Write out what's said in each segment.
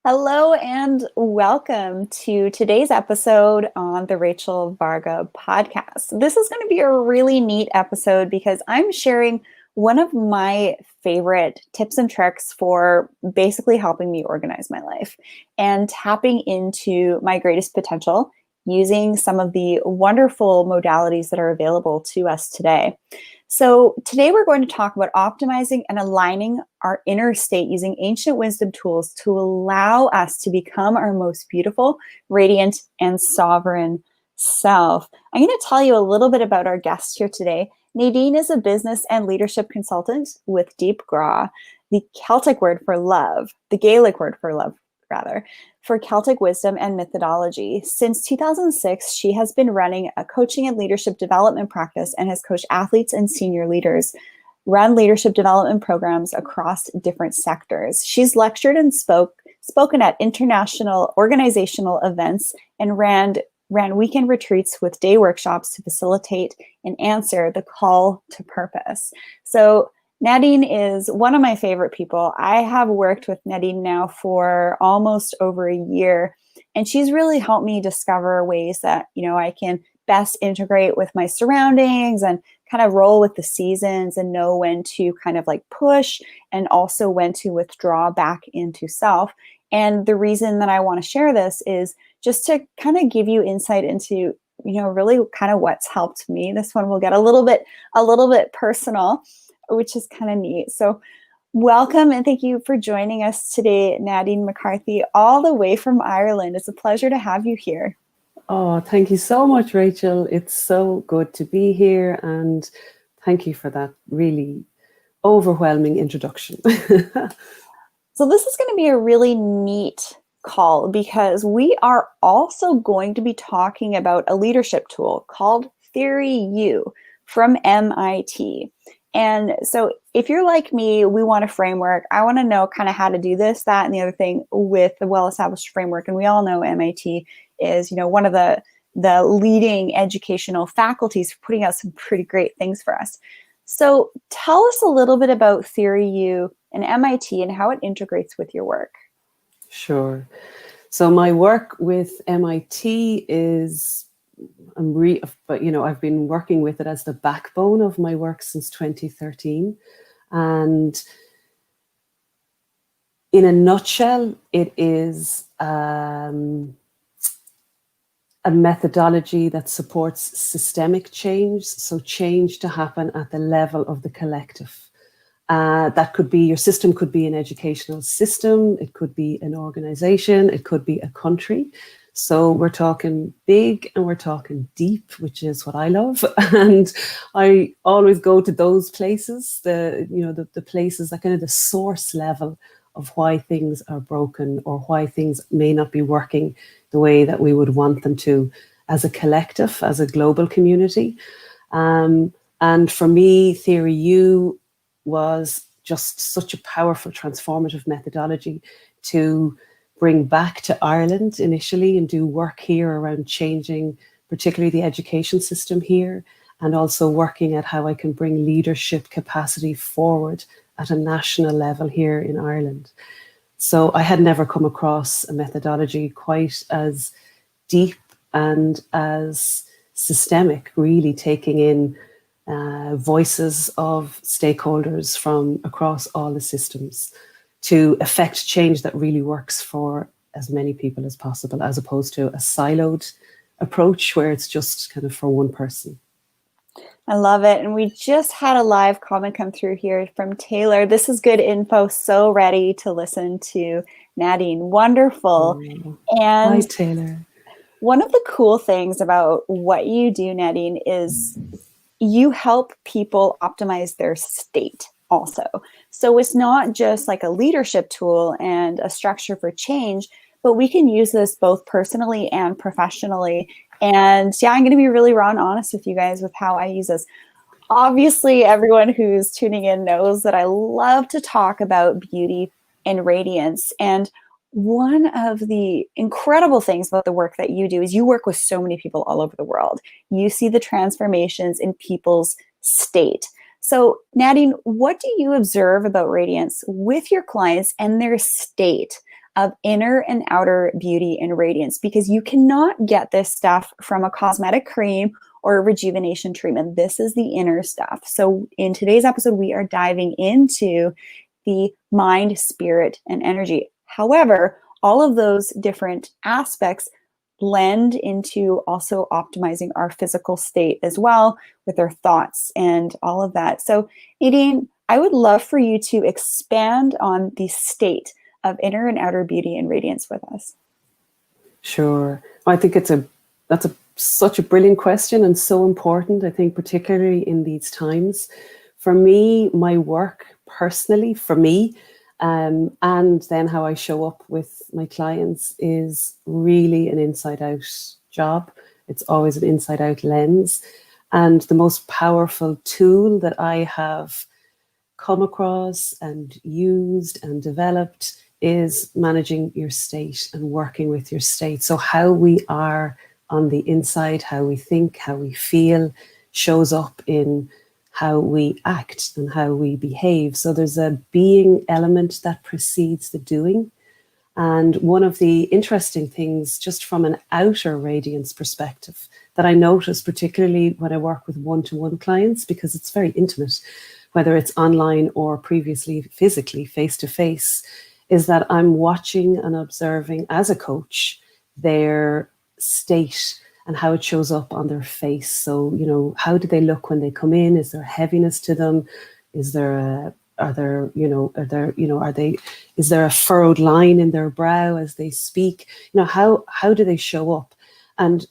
Hello and welcome to today's episode on the Rachel Varga podcast. This is going to be a really neat episode because I'm sharing one of my favorite tips and tricks for basically helping me organize my life and tapping into my greatest potential using some of the wonderful modalities that are available to us today. So today we're going to talk about optimizing and aligning our inner state using ancient wisdom tools to allow us to become our most beautiful, radiant, and sovereign self. I'm going to tell you a little bit about our guest here today. Nadine is a business and leadership consultant with Deep Gra, the Celtic word for love, the Gaelic word for love, rather, for Celtic wisdom and methodology. Since 2006, she has been running a coaching and leadership development practice and has coached athletes and senior leaders, run leadership development programs across different sectors. She's lectured and spoken at international organizational events and ran weekend retreats with day workshops to facilitate and answer the call to purpose. So Nadine is one of my favorite people. I have worked with Nadine now for almost over a year, and she's really helped me discover ways that, I can best integrate with my surroundings and kind of roll with the seasons and know when to kind of like push and also when to withdraw back into self. And the reason that I want to share this is just to kind of give you insight into, really kind of what's helped me. This one will get a little bit personal, which is kind of neat. So welcome and thank you for joining us today, Nadine McCarthy, all the way from Ireland. It's a pleasure to have you here. Oh, thank you so much, Rachel. It's so good to be here, and thank you for that really overwhelming introduction. So this is going to be a really neat call because we are also going to be talking about a leadership tool called Theory U from MIT. And so if you're like me, we want a framework. I want to know kind of how to do this, that, and the other thing with the well-established framework. And we all know MIT is, one of the leading educational faculties for putting out some pretty great things for us. So tell us a little bit about Theory U and MIT and how it integrates with your work. Sure. So my work with MIT is I've been working with it as the backbone of my work since 2013. And in a nutshell, it is a methodology that supports systemic change. So change to happen at the level of the collective. That could be, your system could be an educational system, it could be an organization, it could be a country. So we're talking big and we're talking deep, which is what I love. And I always go to those places, the places that kind of the source level of why things are broken or why things may not be working the way that we would want them to as a collective, as a global community. And for me, Theory U was just such a powerful transformative methodology to bring back to Ireland initially and do work here around changing, particularly the education system here, and also working at how I can bring leadership capacity forward at a national level here in Ireland. So I had never come across a methodology quite as deep and as systemic, really taking in voices of stakeholders from across all the systems to effect change that really works for as many people as possible, as opposed to a siloed approach where it's just kind of for one person. I love it. And we just had a live comment come through here from Taylor. This is good info. So ready to listen to Nadine. Wonderful. And hi, Taylor. One of the cool things about what you do, Nadine, is you help people optimize their state also. So it's not just like a leadership tool and a structure for change, but we can use this both personally and professionally. And yeah, I'm going to be really raw and honest with you guys with how I use this. Obviously, everyone who's tuning in knows that I love to talk about beauty and radiance. And one of the incredible things about the work that you do is you work with so many people all over the world. You see the transformations in people's state. So Nadine, what do you observe about radiance with your clients and their state? of inner and outer beauty and radiance, because you cannot get this stuff from a cosmetic cream or a rejuvenation treatment. This is the inner stuff. So in today's episode, we are diving into the mind, spirit, and energy. However, all of those different aspects blend into also optimizing our physical state as well, with our thoughts and all of that. So Nadine, I would love for you to expand on the state of inner and outer beauty and radiance with us. Sure. I think that's such a brilliant question, and so important, I think, particularly in these times. For me, my work personally, and then how I show up with my clients is really an inside out job. It's always an inside out lens. And the most powerful tool that I have come across and used and developed is managing your state and working with your state. So how we are on the inside, how we think, how we feel, shows up in how we act and how we behave. So there's a being element that precedes the doing. And one of the interesting things, just from an outer radiance perspective, that I notice, particularly when I work with one-to-one clients, because it's very intimate, whether it's online or previously physically, face-to-face, is that I'm watching and observing as a coach their state and how it shows up on their face. So, how do they look when they come in? Is there heaviness to them? Is there is there a furrowed line in their brow as they speak? How do they show up? And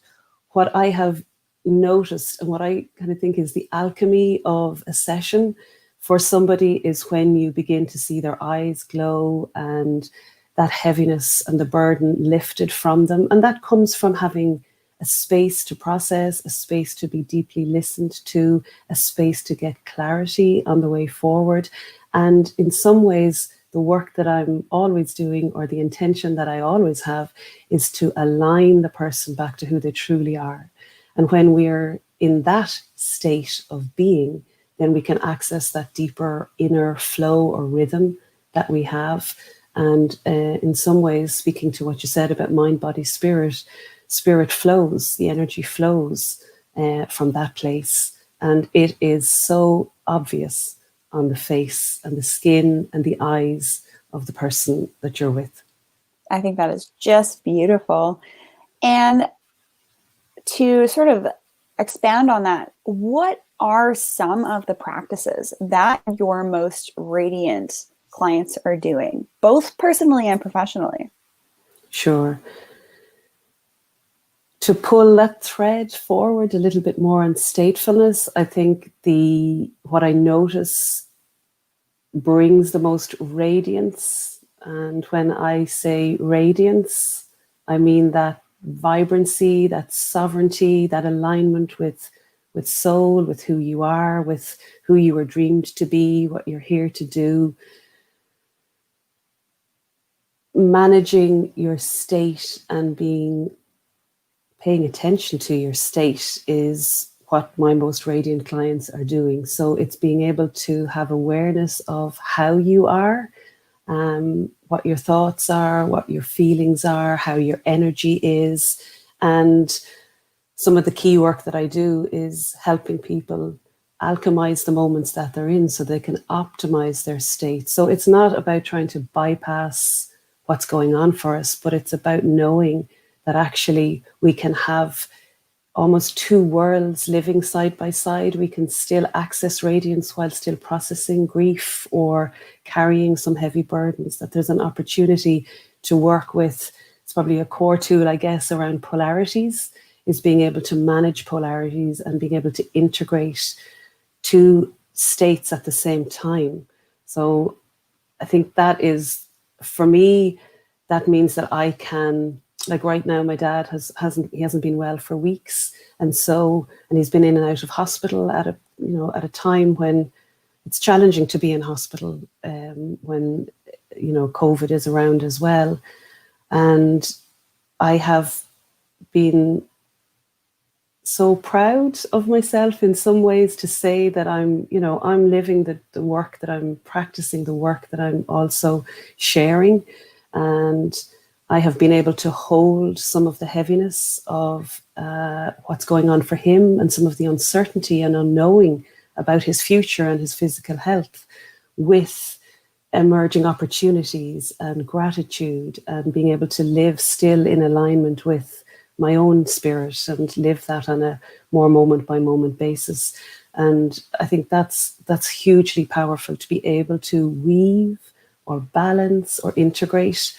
what I have noticed, and what I kind of think is the alchemy of a session for somebody, is when you begin to see their eyes glow and that heaviness and the burden lifted from them. And that comes from having a space to process, a space to be deeply listened to, a space to get clarity on the way forward. And in some ways, the work that I'm always doing, or the intention that I always have, is to align the person back to who they truly are. And when we're in that state of being, then we can access that deeper inner flow or rhythm that we have. And in some ways, speaking to what you said about mind, body, spirit flows, the energy flows from that place. And it is so obvious on the face and the skin and the eyes of the person that you're with. I think that is just beautiful. And to sort of expand on that, what are some of the practices that your most radiant clients are doing, both personally and professionally? Sure. To pull that thread forward a little bit more on statefulness, I think what I notice brings the most radiance. And when I say radiance, I mean that vibrancy, that sovereignty, that alignment with soul, with who you are, with who you were dreamed to be, what you're here to do. Managing your state and paying attention to your state is what my most radiant clients are doing. So it's being able to have awareness of how you are, what your thoughts are, what your feelings are, how your energy is. And some of the key work that I do is helping people alchemize the moments that they're in so they can optimize their state. So it's not about trying to bypass what's going on for us, but it's about knowing that actually we can have almost two worlds living side by side. We can still access radiance while still processing grief or carrying some heavy burdens, that there's an opportunity to work with. It's probably a core tool, I guess, around polarities, is being able to manage polarities and being able to integrate two states at the same time. So I think that is, for me, that means that I can, like right now, my dad hasn't been well for weeks, and he's been in and out of hospital at a time when it's challenging to be in hospital, when COVID is around as well. And I have been so proud of myself in some ways to say that I'm living the work that I'm practicing, the work that I'm also sharing. And I have been able to hold some of the heaviness of what's going on for him and some of the uncertainty and unknowing about his future and his physical health with emerging opportunities and gratitude and being able to live still in alignment with my own spirit and live that on a more moment by moment basis. And I think that's hugely powerful, to be able to weave or balance or integrate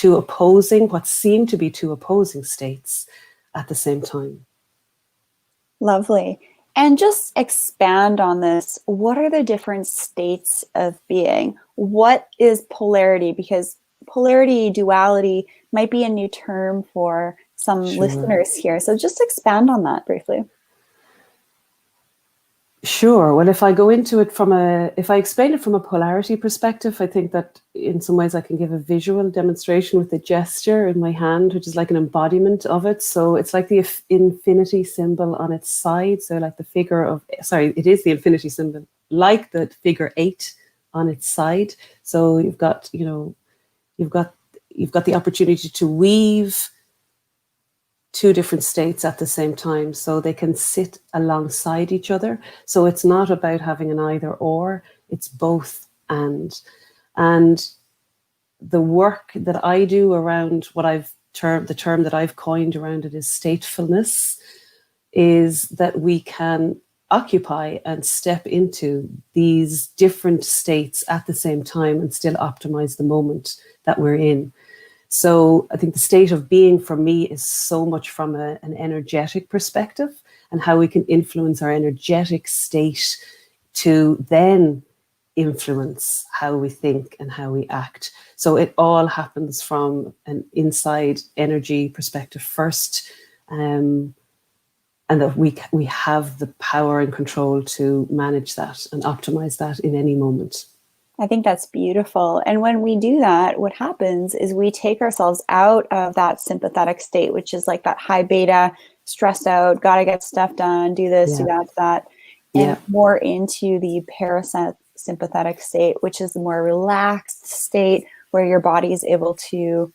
what seem to be two opposing states at the same time. Lovely. And just expand on this. What are the different states of being? What is polarity? Because polarity, duality might be a new term for some Sure. listeners here. So just expand on that briefly. Sure. Well, if I explain it from a polarity perspective, I think that in some ways I can give a visual demonstration with a gesture in my hand, which is like an embodiment of it. So it's like the infinity symbol on its side. So like it is the infinity symbol, like the figure 8 on its side. So you've got the opportunity to weave two different states at the same time, so they can sit alongside each other. So it's not about having an either or, it's both and. And the work that I do around the term that I've coined around it is statefulness, is that we can occupy and step into these different states at the same time and still optimize the moment that we're in. So I think the state of being for me is so much from an energetic perspective, and how we can influence our energetic state to then influence how we think and how we act. So it all happens from an inside energy perspective first, and that we have the power and control to manage that and optimize that in any moment. I think that's beautiful. And when we do that, what happens is we take ourselves out of that sympathetic state, which is like that high beta, stressed out, gotta get stuff done, do this, do that, and more into the parasympathetic state, which is the more relaxed state where your body is able to,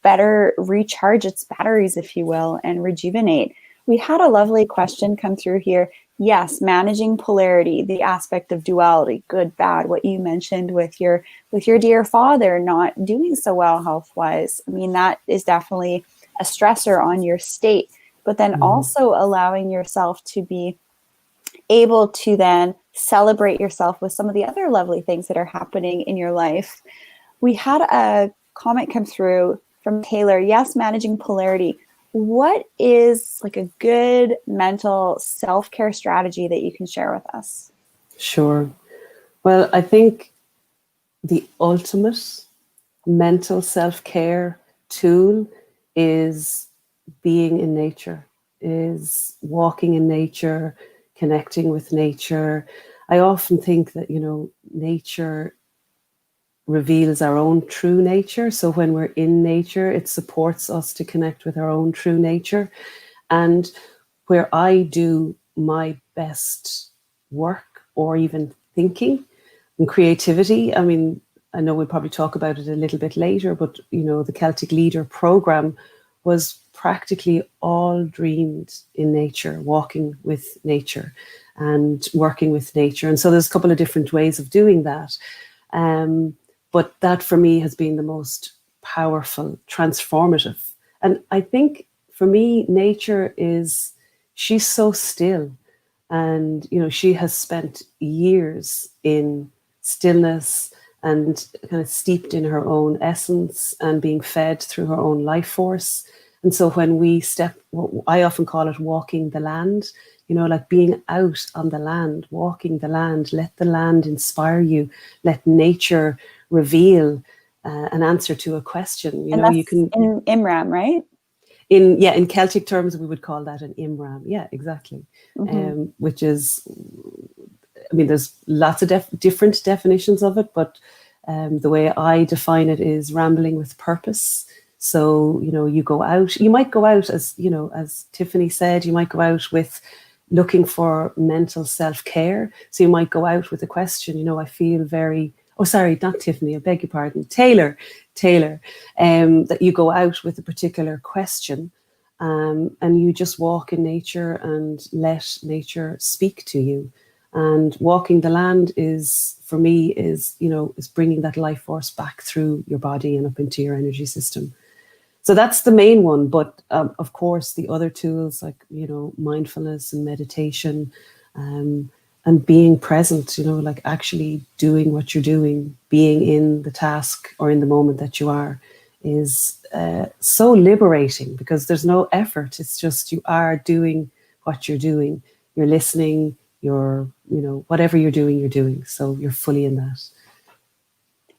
better recharge its batteries, if you will, and rejuvenate. We had a lovely question come through here. Yes, managing polarity, the aspect of duality, good, bad, what you mentioned with your dear father not doing so well health-wise. I mean, that is definitely a stressor on your state, but then also allowing yourself to be able to then celebrate yourself with some of the other lovely things that are happening in your life. We had a comment come through from Taylor. Yes, managing polarity. What is like a good mental self-care strategy that you can share with us? Sure. Well, I think the ultimate mental self-care tool is being in nature, is walking in nature, connecting with nature. I often think that, nature reveals our own true nature. So when we're in nature, it supports us to connect with our own true nature. And where I do my best work or even thinking and creativity, I mean, I know we'll probably talk about it a little bit later, but, the Celtic Leader program was practically all dreamed in nature, walking with nature and working with nature. And so there's a couple of different ways of doing that. But that for me has been the most powerful, transformative. And I think for me, nature she's so still. And, she has spent years in stillness and kind of steeped in her own essence and being fed through her own life force. And so when we I often call it walking the land, like being out on the land, walking the land, let the land inspire you, let nature reveal an answer to a question. And that's you can in Imram, right? In Celtic terms, we would call that an Imram. Yeah, exactly. Which is, I mean, there's lots of different definitions of it, but the way I define it is rambling with purpose. So, you go out, you might go out as Tiffany said, you might go out with looking for mental self-care. So you might go out with a question, I feel very oh, sorry, not Tiffany, I beg your pardon, Taylor, that you go out with a particular question, and you just walk in nature and let nature speak to you. And walking the land is, for me, is bringing that life force back through your body and up into your energy system. So that's the main one. But of course, the other tools like, mindfulness and meditation, and being present, like actually doing what you're doing, being in the task or in the moment that you are, is so liberating, because there's no effort. It's just you are doing what you're doing. You're listening, you're, whatever you're doing. So you're fully in that.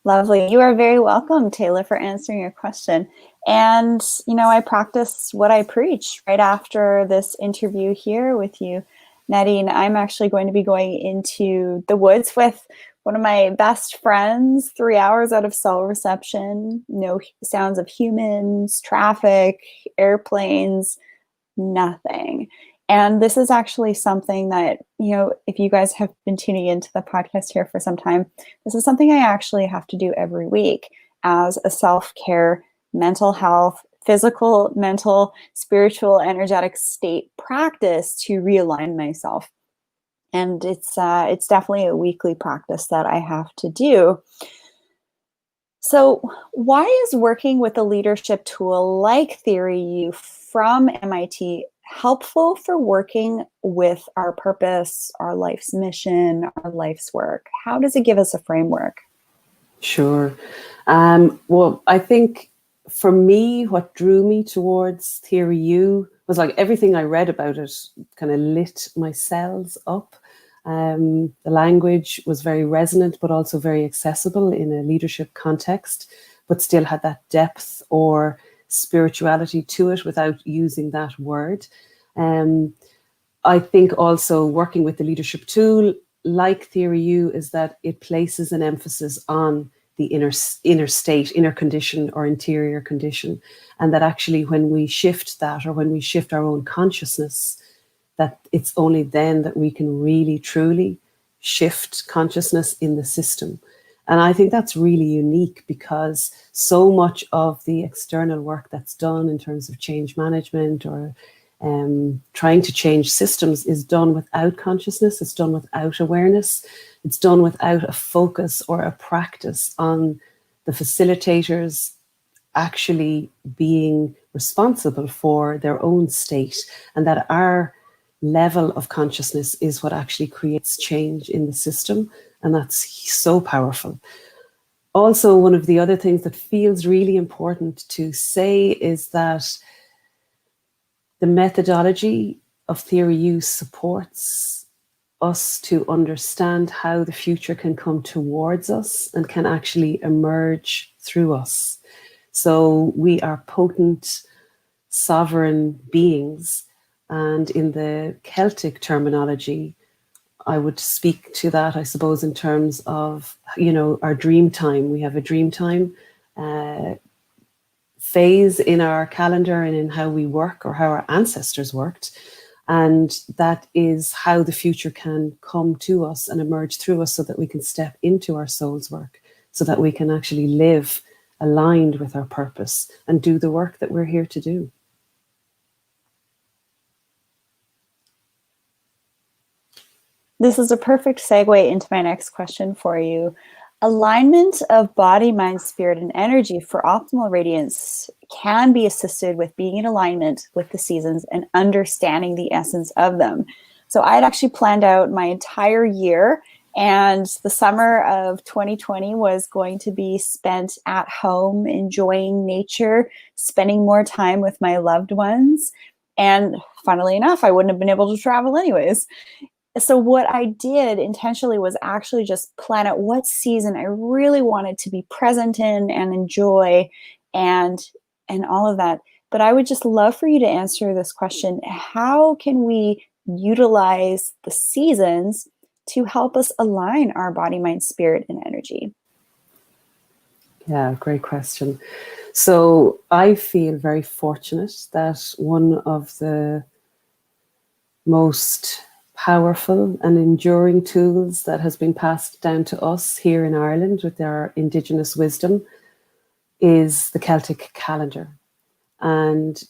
Lovely. You are very welcome, Taylor, for answering your question. And, I practice what I preach right after this interview here with you, Nadine. I'm actually going to be going into the woods with one of my best friends, 3 hours out of cell reception, no sounds of humans, traffic, airplanes, nothing. And this is actually something that, if you guys have been tuning into the podcast here for some time, this is something I actually have to do every week as a self-care, mental health, physical, mental, spiritual, energetic state practice to realign myself. And it's definitely a weekly practice that I have to do. So why is working with a leadership tool like Theory U from MIT helpful for working with our purpose, our life's mission, our life's work? How does it give us a framework? Sure. Well, I think for me, what drew me towards Theory U was like everything I read about it kind of lit my cells up. The language was very resonant, but also very accessible in a leadership context, but still had that depth or spirituality to it without using that word. I think also working with the leadership tool like Theory U is that it places an emphasis on the inner state, inner condition or interior condition. And that actually when we shift that, or when we shift our own consciousness, that it's only then that we can really truly shift consciousness in the system. And I think that's really unique, because so much of the external work that's done in terms of change management or trying to change systems is done without consciousness. It's done without awareness. It's done without a focus or a practice on the facilitators actually being responsible for their own state, and that our level of consciousness is what actually creates change in the system. And that's so powerful. Also, one of the other things that feels really important to say is that the methodology of Theory U supports us to understand how the future can come towards us and can actually emerge through us. So we are potent, sovereign beings. And in the Celtic terminology, I would speak to that, I suppose, in terms of, our dream time. We have a dream time phase in our calendar and in how we work, or how our ancestors worked. And that is how the future can come to us and emerge through us, so that we can step into our soul's work, so that we can actually live aligned with our purpose and do the work that we're here to do. This is a perfect segue into my next question for you. Alignment of body, mind, spirit, and energy for optimal radiance can be assisted with being in alignment with the seasons and understanding the essence of them. So I had actually planned out my entire year, and the summer of 2020 was going to be spent at home, enjoying nature, spending more time with my loved ones. And funnily enough, I wouldn't have been able to travel anyways. So what I did intentionally was actually just plan out what season I really wanted to be present in and enjoy, and all of that. But I would just love for you to answer this question. How can we utilize the seasons to help us align our body, mind, spirit, and energy? Yeah, great question. So I feel very fortunate that one of the most powerful and enduring tools that has been passed down to us here in Ireland with our indigenous wisdom is the Celtic calendar. And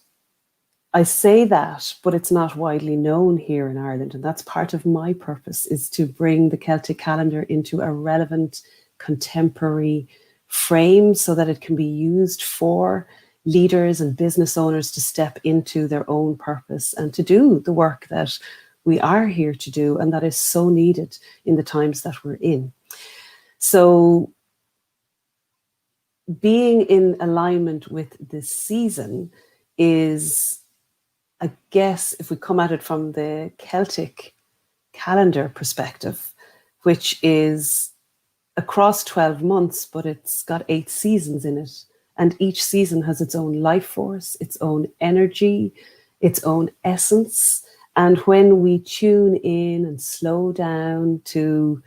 I say that, but it's not widely known here in Ireland. And that's part of my purpose, is to bring the Celtic calendar into a relevant contemporary frame so that it can be used for leaders and business owners to step into their own purpose and to do the work that we are here to do and that is so needed in the times that we're in. So being in alignment with this season is, I guess, if we come at it from the Celtic calendar perspective, which is across 12 months, but it's got 8 seasons in it. And each season has its own life force, its own energy, its own essence. And when we tune in and slow down to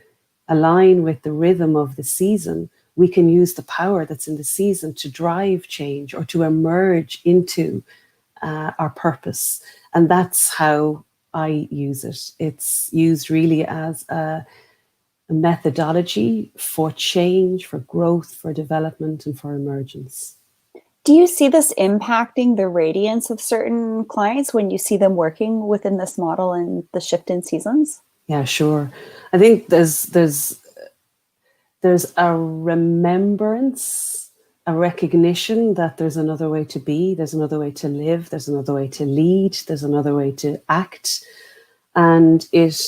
align with the rhythm of the season, we can use the power that's in the season to drive change or to emerge into our purpose. And that's how I use it. It's used really as a methodology for change, for growth, for development, and for emergence. Do you see this impacting the radiance of certain clients when you see them working within this model and the shift in seasons? Yeah, sure. I think there's a remembrance, a recognition that there's another way to be, there's another way to live, there's another way to lead, there's another way to act. And it,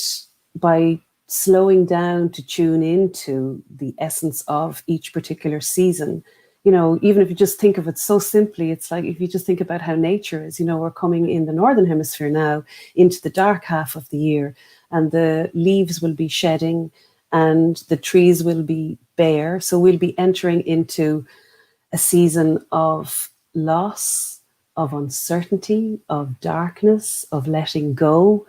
by slowing down to tune into the essence of each particular season, you know, even if you just think of it so simply, it's like if you just think about how nature is, you know, we're coming in the northern hemisphere now into the dark half of the year, and the leaves will be shedding and the trees will be bare. So we'll be entering into a season of loss, of uncertainty, of darkness, of letting go.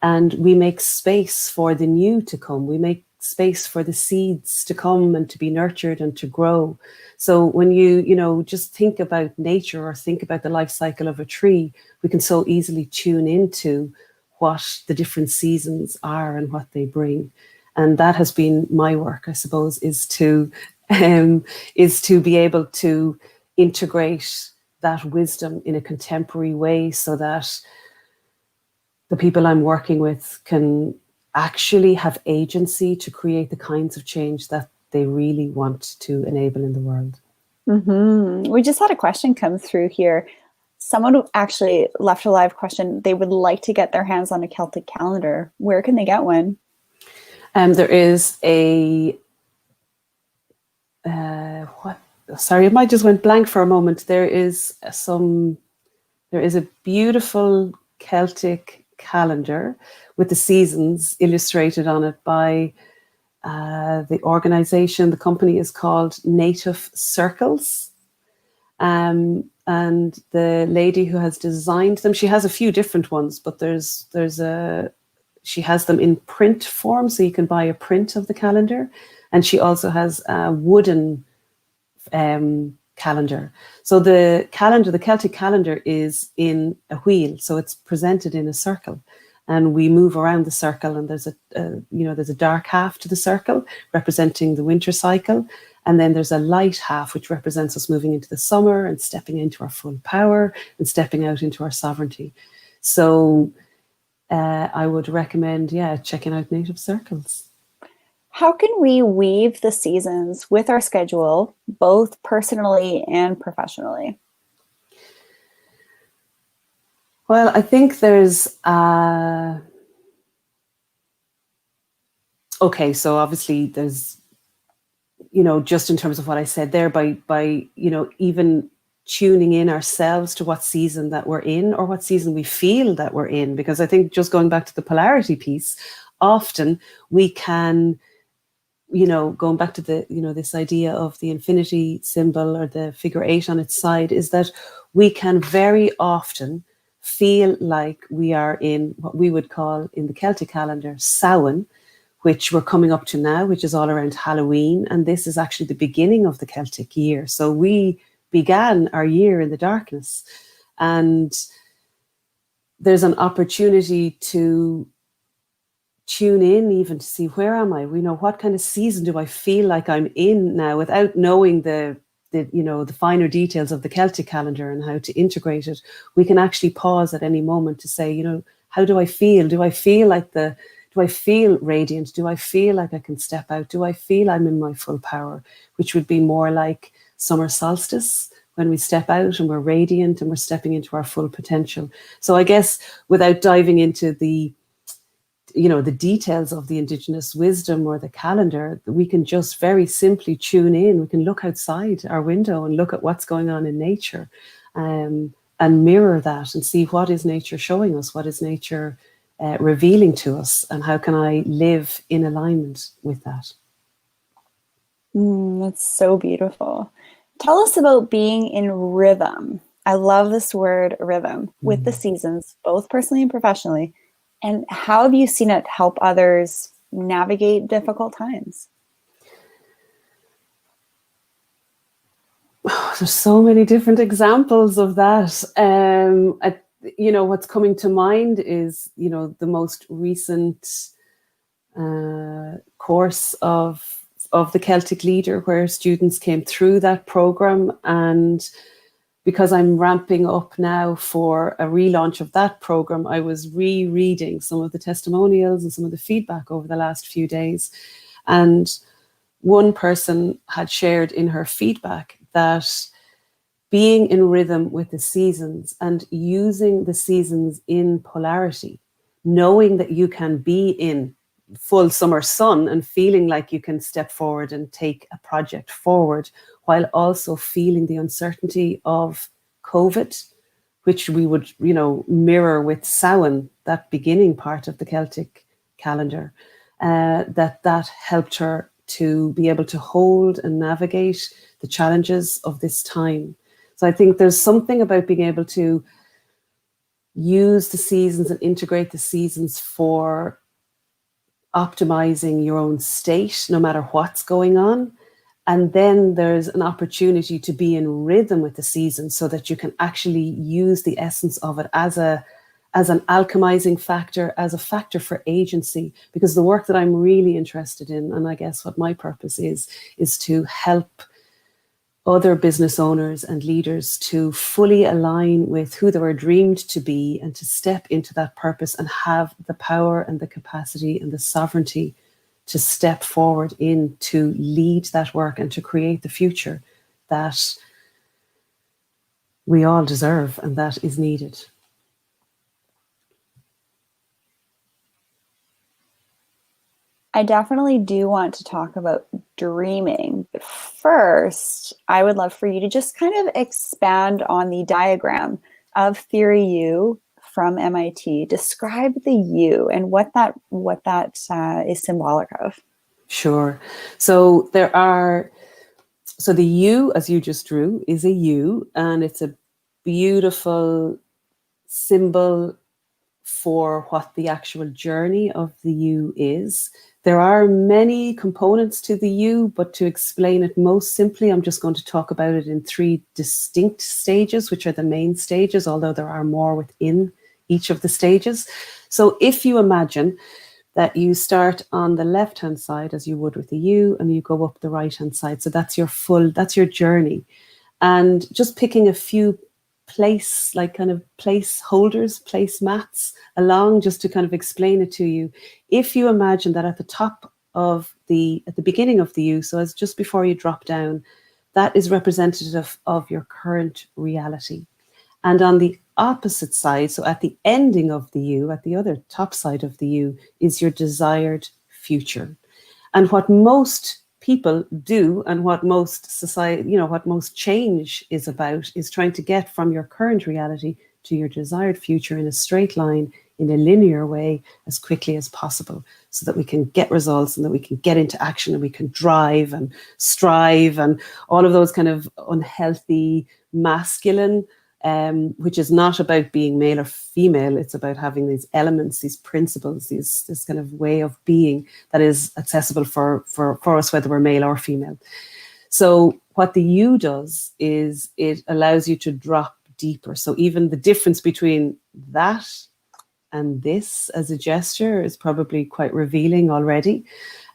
And we make space for the new to come. We make space for the seeds to come and to be nurtured and to grow. So when you know, just think about nature or think about the life cycle of a tree, we can so easily tune into what the different seasons are and what they bring. And that has been my work, I suppose, is to be able to integrate that wisdom in a contemporary way so that the people I'm working with can actually have agency to create the kinds of change that they really want to enable in the world. Mm-hmm. We just had a question come through here. Someone actually left a live question. They would like to get their hands on a Celtic calendar. Where can they get one? There is a sorry, it might just went blank for a moment. There is a beautiful Celtic calendar with the seasons illustrated on it by the organization. The company is called Native Circles. And the lady who has designed them, she has a few different ones, but she has them in print form, so you can buy a print of the calendar. And she also has a wooden calendar. So the Celtic calendar is in a wheel, so it's presented in a circle, and we move around the circle. And there's a dark half to the circle representing the winter cycle, and then there's a light half which represents us moving into the summer and stepping into our full power and stepping out into our sovereignty. So I would recommend, checking out Native Circles. How can we weave the seasons with our schedule, both personally and professionally? Well, I think there's okay, so obviously there's, you know, just in terms of what I said there, by you know, even tuning in ourselves to what season that we're in or what season we feel that we're in, because I think just going back to the polarity piece, often we can, you know, going back to the, you know, this idea of the infinity symbol or the figure 8 on its side, is that we can very often feel like we are in what we would call in the Celtic calendar Samhain, which we're coming up to now, which is all around Halloween. And this is actually the beginning of the Celtic year. So we began our year in the darkness. And there's an opportunity to tune in even to see, where am I? We know, what kind of season do I feel like I'm in now, without knowing the finer details of the Celtic calendar and how to integrate it. We can actually pause at any moment to say, how do I feel? Do I feel radiant? Do I feel like I can step out? Do I feel I'm in my full power? Which would be more like summer solstice, when we step out and we're radiant and we're stepping into our full potential. So I guess, without diving into the details of the indigenous wisdom or the calendar, we can just very simply tune in. We can look outside our window and look at what's going on in nature, and mirror that and see, what is nature showing us? What is nature revealing to us? And how can I live in alignment with that? That's so beautiful. Tell us about being in rhythm. I love this word, rhythm, with the seasons, both personally and professionally. And how have you seen it help others navigate difficult times? There's so many different examples of that. What's coming to mind is, the most recent course of the Celtic Leader, where students came through that program. And because I'm ramping up now for a relaunch of that program, I was rereading some of the testimonials and some of the feedback over the last few days. And one person had shared in her feedback that being in rhythm with the seasons and using the seasons in polarity, knowing that you can be in full summer sun and feeling like you can step forward and take a project forward, while also feeling the uncertainty of COVID, which we would, mirror with Samhain, that beginning part of the Celtic calendar, that helped her to be able to hold and navigate the challenges of this time. So I think there's something about being able to use the seasons and integrate the seasons for optimizing your own state, no matter what's going on. And then there's an opportunity to be in rhythm with the season, so that you can actually use the essence of it as an alchemizing factor, as a factor for agency. Because the work that I'm really interested in, and I guess what my purpose is to help other business owners and leaders to fully align with who they were dreamed to be, and to step into that purpose and have the power and the capacity and the sovereignty to step forward in, to lead that work and to create the future that we all deserve and that is needed. I definitely do want to talk about dreaming. But first, I would love for you to just kind of expand on the diagram of Theory U from MIT. Describe the U and what that is symbolic of. Sure. So the U, as you just drew, is a U, and it's a beautiful symbol for what the actual journey of the U is. There are many components to the U, but to explain it most simply, I'm just going to talk about it in 3 distinct stages, which are the main stages, although there are more within each of the stages. So if you imagine that you start on the left-hand side, as you would with the U, and you go up the right-hand side. So that's your journey. And just picking a few placeholders, placemats along, just to kind of explain it to you. If you imagine that at the beginning of the U, so as just before you drop down, that is representative of your current reality. And on the opposite side, so at the ending of the U, at the other top side of the U, is your desired future. And what most people do, and what most society, what most change is about, is trying to get from your current reality to your desired future in a straight line, in a linear way, as quickly as possible, so that we can get results and that we can get into action and we can drive and strive and all of those kind of unhealthy masculine, which is not about being male or female. It's about having these elements, these principles, this kind of way of being that is accessible for us, whether we're male or female. So what the U does is it allows you to drop deeper. So even the difference between that and this as a gesture is probably quite revealing already.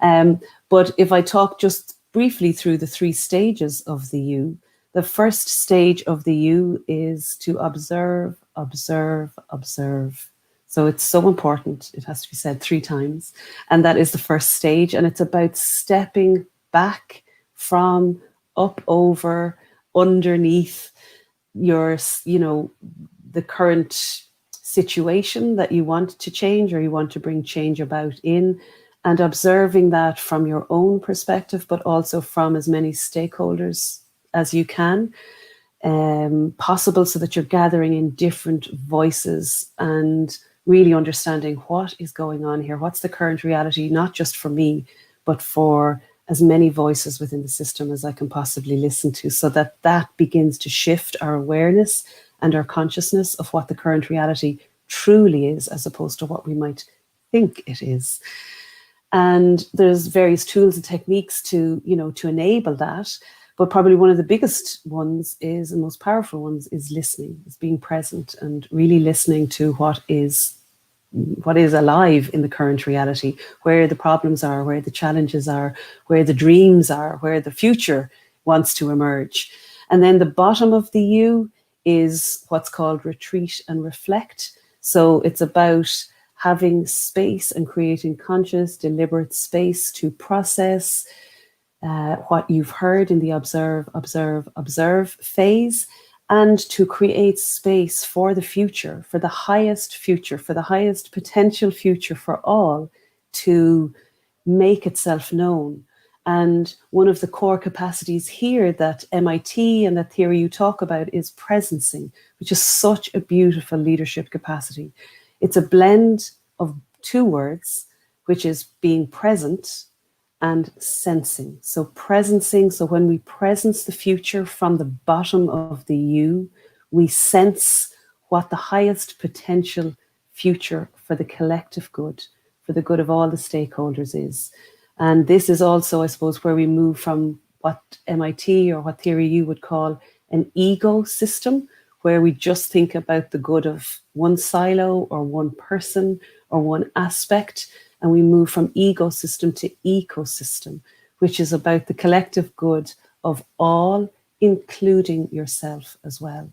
But if I talk just briefly through the 3 stages of the U, the first stage of the U is to observe, observe, observe. So it's so important. It has to be said 3 times. And that is the first stage. And it's about stepping back from, up, over, underneath your, the current situation that you want to change or you want to bring change about in, and observing that from your own perspective, but also from as many stakeholders as you can, possible, so that you're gathering in different voices and really understanding what is going on here. What's the current reality, not just for me, but for as many voices within the system as I can possibly listen to, so that that begins to shift our awareness and our consciousness of what the current reality truly is, as opposed to what we might think it is. And there's various tools and techniques to enable that. But probably one of the biggest ones is, and most powerful ones, is listening, is being present and really listening to what is alive in the current reality, where the problems are, where the challenges are, where the dreams are, where the future wants to emerge. And then the bottom of the U is what's called retreat and reflect. So it's about having space and creating conscious, deliberate space to process what you've heard in the observe, observe, observe phase, and to create space for the future, for the highest future, for the highest potential future for all to make itself known. And one of the core capacities here that MIT and that theory you talk about is presencing, which is such a beautiful leadership capacity. It's a blend of 2 words, which is being present and sensing. So presencing, so when we presence the future from the bottom of the U, we sense what the highest potential future for the collective good, for the good of all the stakeholders is. And this is also, I suppose, where we move from what MIT or what theory you would call an ego system, where we just think about the good of one silo or one person or one aspect, and we move from ecosystem to ecosystem, which is about the collective good of all, including yourself as well.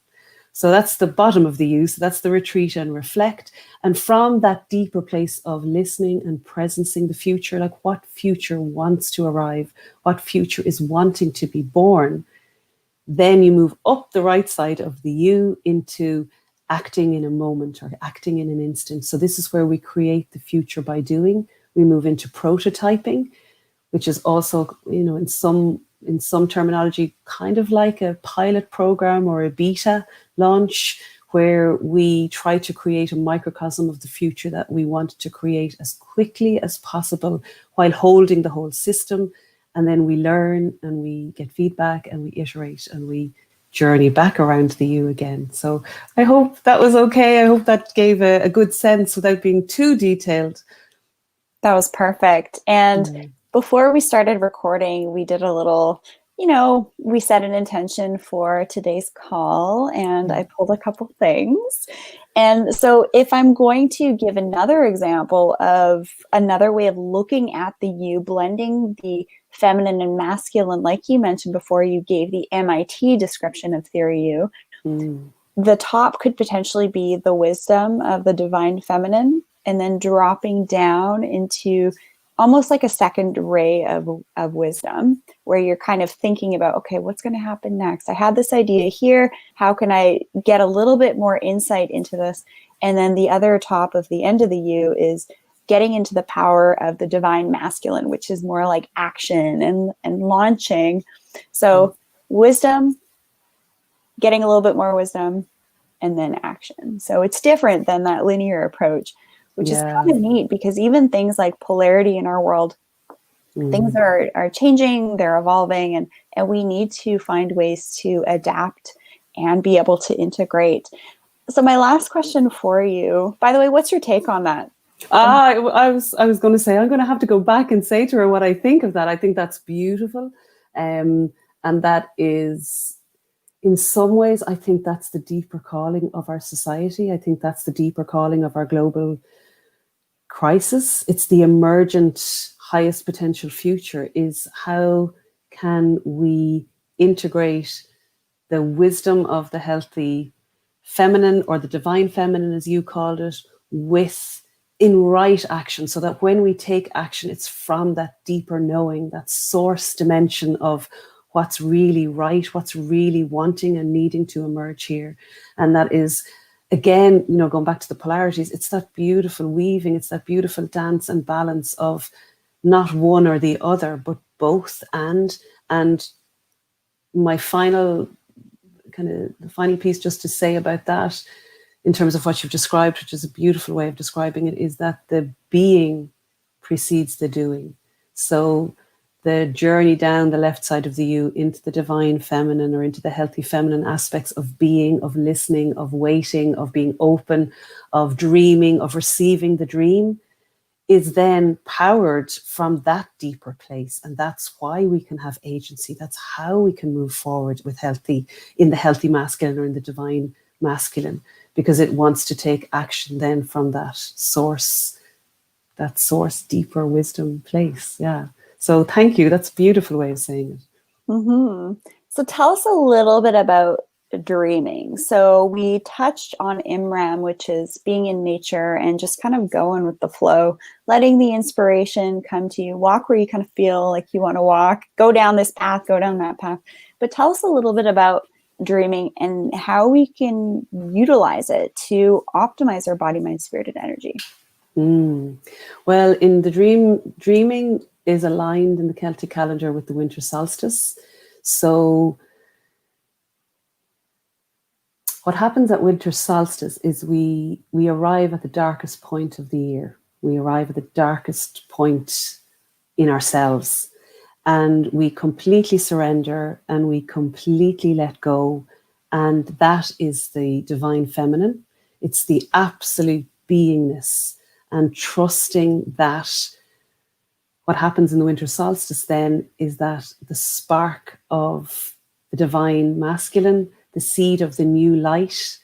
So that's the bottom of the U. So that's the retreat and reflect. And from that deeper place of listening and presencing the future, like what future wants to arrive, what future is wanting to be born, then you move up the right side of the U into acting in a moment or acting in an instant. So this is where we create the future by doing. We move into prototyping, which is also, in some terminology, kind of like a pilot program or a beta launch, where we try to create a microcosm of the future that we want to create as quickly as possible while holding the whole system. And then we learn and we get feedback and we iterate and we journey back around the U again. So I hope that was okay. I hope that gave a good sense without being too detailed. That was perfect. And before we started recording, we did a little, we set an intention for today's call, and I pulled a couple things. And so if I'm going to give another example of another way of looking at the U, blending the feminine and masculine, like you mentioned before, you gave the MIT description of theory U. The top could potentially be the wisdom of the divine feminine, and then dropping down into almost like a second ray of wisdom, where you're kind of thinking about, okay, what's going to happen next? I had this idea here. How can I get a little bit more insight into this? And then the other top of the end of the U is getting into the power of the divine masculine, which is more like action and launching. So wisdom, getting a little bit more wisdom, and then action. So it's different than that linear approach, which is kind of neat, because even things like polarity in our world, things are changing, they're evolving, and we need to find ways to adapt and be able to integrate. So my last question for you, by the way, what's your take on that? I was going to say, I'm going to have to go back and say to her what I think of that. I think that's beautiful. And that is, In some ways, I think that's the deeper calling of our society. I think that's the deeper calling of our global crisis. It's the emergent highest potential future, is how can we integrate the wisdom of the healthy feminine, or the divine feminine as you called it, with in right action, so that when we take action, it's from that deeper knowing, that source dimension of what's really right, what's really wanting and needing to emerge here. And that is, again, going back to the polarities, it's that beautiful weaving, it's that beautiful dance and balance of not one or the other, but both. And my final the final piece just to say about that, in terms of what you've described, which is a beautiful way of describing it, is that the being precedes the doing. So the journey down the left side of the U into the divine feminine, or into the healthy feminine aspects of being, of listening, of waiting, of being open, of dreaming, of receiving the dream, is then powered from that deeper place. And that's why we can have agency. That's how we can move forward with in the healthy masculine, or in the divine masculine, because it wants to take action then from that source deeper wisdom place. Yeah. So thank you. That's a beautiful way of saying it. Mm-hmm. So tell us a little bit about dreaming. So we touched on Imram, which is being in nature and just kind of going with the flow, letting the inspiration come to you, walk where you kind of feel like you want to walk, go down this path, go down that path. But tell us a little bit about dreaming and how we can utilize it to optimize our body, mind, spirit, and energy. Well, in the dreaming is aligned in the Celtic calendar with the winter solstice. So what happens at winter solstice is we arrive at the darkest point of the year. We arrive at the darkest point in ourselves, and we completely surrender and we completely let go. And that is the divine feminine. It's the absolute beingness, and trusting that what happens in the winter solstice then is that the spark of the divine masculine, the seed of the new light,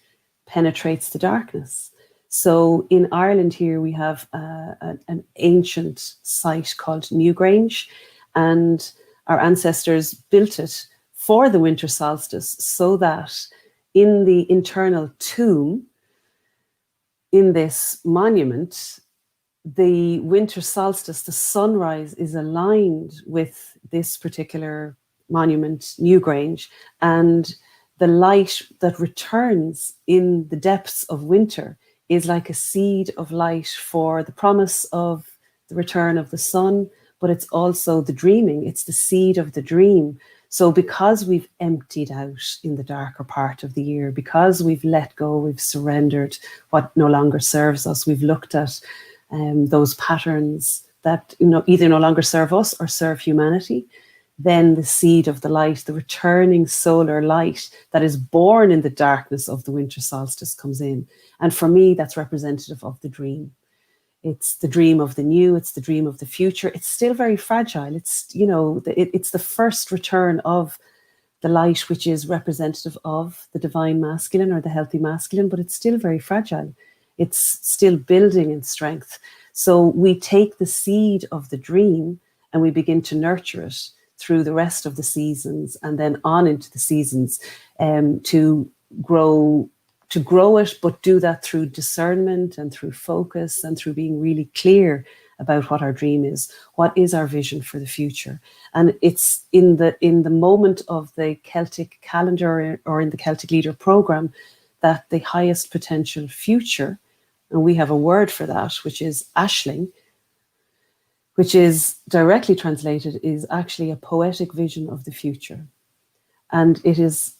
penetrates the darkness. So in Ireland here, we have an ancient site called Newgrange, and our ancestors built it for the winter solstice, so that in the internal tomb, in this monument, the winter solstice, the sunrise, is aligned with this particular monument, Newgrange, and the light that returns in the depths of winter is like a seed of light for the promise of the return of the sun, but it's also the dreaming, it's the seed of the dream. So because we've emptied out in the darker part of the year, because we've let go, we've surrendered what no longer serves us, we've looked at those patterns that either no longer serve us or serve humanity, then the seed of the light, the returning solar light that is born in the darkness of the winter solstice, comes in. And for me, that's representative of the dream. It's the dream of the new, it's the dream of the future. It's still very fragile. It's, it's the first return of the light, which is representative of the divine masculine or the healthy masculine, but it's still very fragile. It's still building in strength. So we take the seed of the dream and we begin to nurture it through the rest of the seasons, and then on into the seasons, to grow it, but do that through discernment and through focus and through being really clear about what our dream is, what is our vision for the future. And it's in the moment of the Celtic calendar, or in the Celtic Leader program, that the highest potential future, and we have a word for that, which is ashling, which is directly translated, is actually a poetic vision of the future. And it is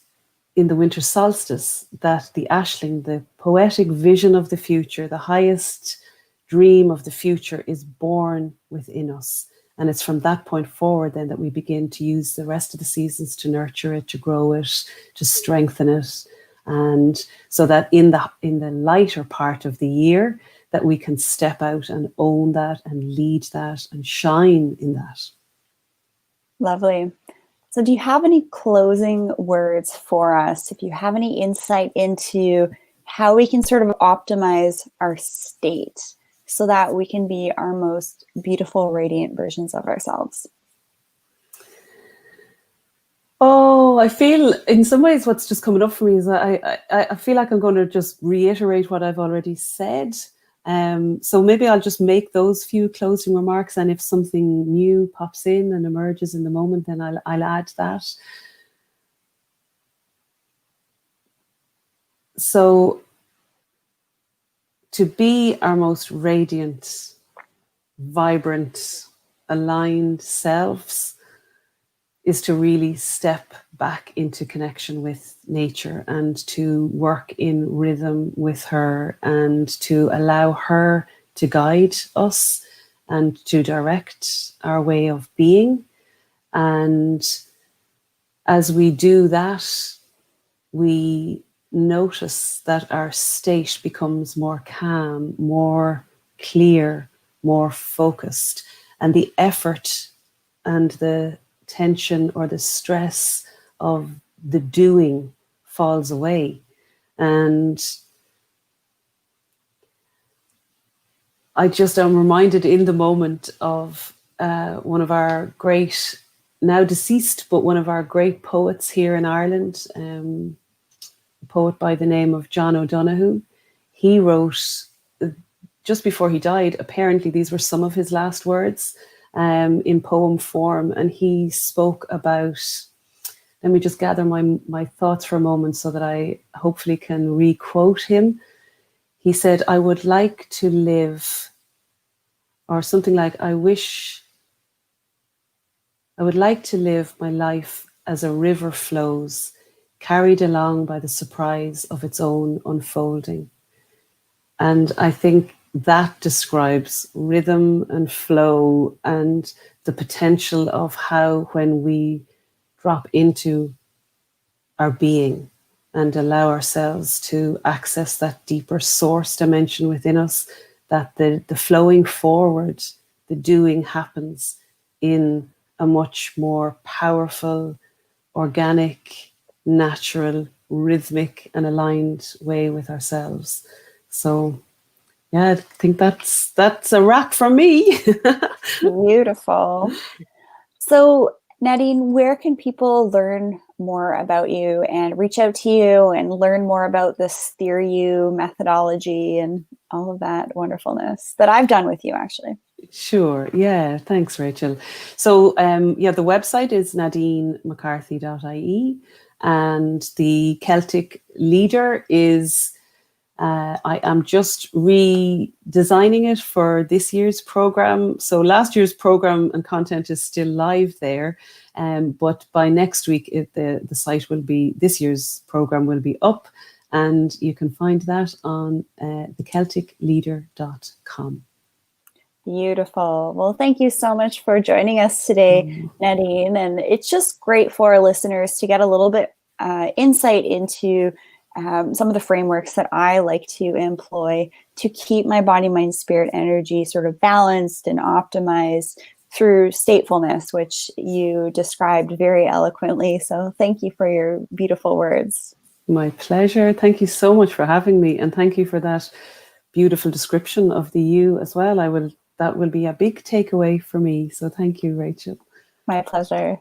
in the winter solstice that the ashling, the poetic vision of the future, the highest dream of the future, is born within us. And it's from that point forward then that we begin to use the rest of the seasons to nurture it, to grow it, to strengthen it. And so that in the lighter part of the year, that we can step out and own that and lead that and shine in that. Lovely. So do you have any closing words for us? If you have any insight into how we can sort of optimize our state so that we can be our most beautiful, radiant versions of ourselves? Oh, I feel in some ways what's just coming up for me is that I feel like I'm going to just reiterate what I've already said. So maybe I'll just make those few closing remarks, and if something new pops in and emerges in the moment, then I'll add that. So to be our most radiant, vibrant, aligned selves is to really step back into connection with nature and to work in rhythm with her and to allow her to guide us and to direct our way of being. And as we do that, we notice that our state becomes more calm, more clear, more focused, and the effort and the tension or the stress of the doing falls away. And I just am reminded in the moment of one of our great, now deceased, but one of our great poets here in Ireland, a poet by the name of John O'Donoghue. He wrote, just before he died, apparently these were some of his last words, in poem form, and he spoke about, let me just gather my thoughts for a moment so that I hopefully can re-quote him. He said, I would like to live, or something like, I would like to live my life as a river flows, carried along by the surprise of its own unfolding. And I think that describes rhythm and flow and the potential of how, when we drop into our being and allow ourselves to access that deeper source dimension within us, that the flowing forward, the doing happens in a much more powerful, organic, natural, rhythmic and aligned way with ourselves. So yeah, I think that's a wrap from me. Beautiful. So, Nadine, where can people learn more about you and reach out to you and learn more about this Theory You methodology and all of that wonderfulness that I've done with you, actually? Sure. Yeah. Thanks, Rachel. So, the website is nadinemccarthy.ie, and the Celtic Leader is, I am just redesigning it for this year's program. So last year's program and content is still live there, but by next week, the site will be, this year's program will be up, and you can find that on thecelticleader.com. Beautiful. Well, thank you so much for joining us today, Nadine. And it's just great for our listeners to get a little bit insight into some of the frameworks that I like to employ to keep my body, mind, spirit, energy sort of balanced and optimized through statefulness, which you described very eloquently. So thank you for your beautiful words. My pleasure. Thank you so much for having me. And thank you for that beautiful description of the you as well. That will be a big takeaway for me. So thank you, Rachel. My pleasure.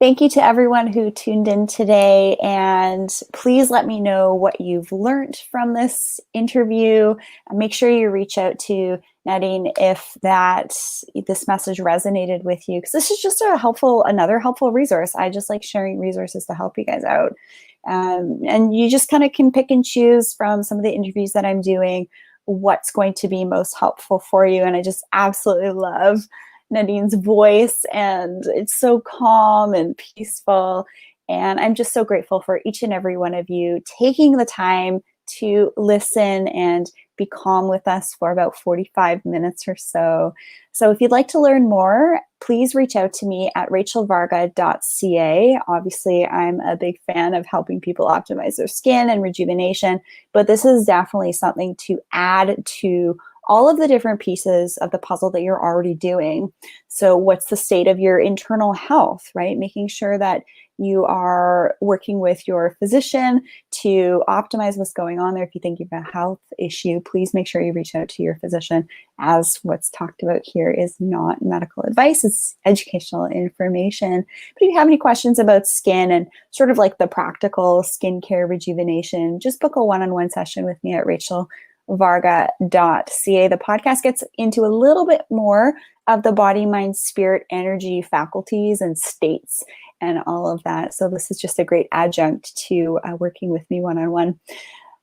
Thank you to everyone who tuned in today, and please let me know what you've learned from this interview. Make sure you reach out to Nadine if this message resonated with you, because this is just another helpful resource. I just like sharing resources to help you guys out. And you just kind of can pick and choose from some of the interviews that I'm doing what's going to be most helpful for you. And I just absolutely love Nadine's voice, and it's so calm and peaceful. And I'm just so grateful for each and every one of you taking the time to listen and be calm with us for about 45 minutes or so. So if you'd like to learn more, please reach out to me at RachelVarga.ca. Obviously, I'm a big fan of helping people optimize their skin and rejuvenation, but this is definitely something to add to all of the different pieces of the puzzle that you're already doing. So what's the state of your internal health, right? Making sure that you are working with your physician to optimize what's going on there. If you think you have a health issue, please make sure you reach out to your physician, as what's talked about here is not medical advice, it's educational information. But if you have any questions about skin and sort of like the practical skincare rejuvenation, just book a one-on-one session with me at RachelVarga.ca. The podcast gets into a little bit more of the body, mind, spirit, energy, faculties, and states, and all of that. So this is just a great adjunct to working with me one-on-one.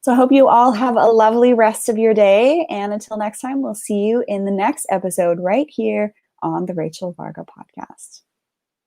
So I hope you all have a lovely rest of your day. And until next time, we'll see you in the next episode right here on the Rachel Varga podcast.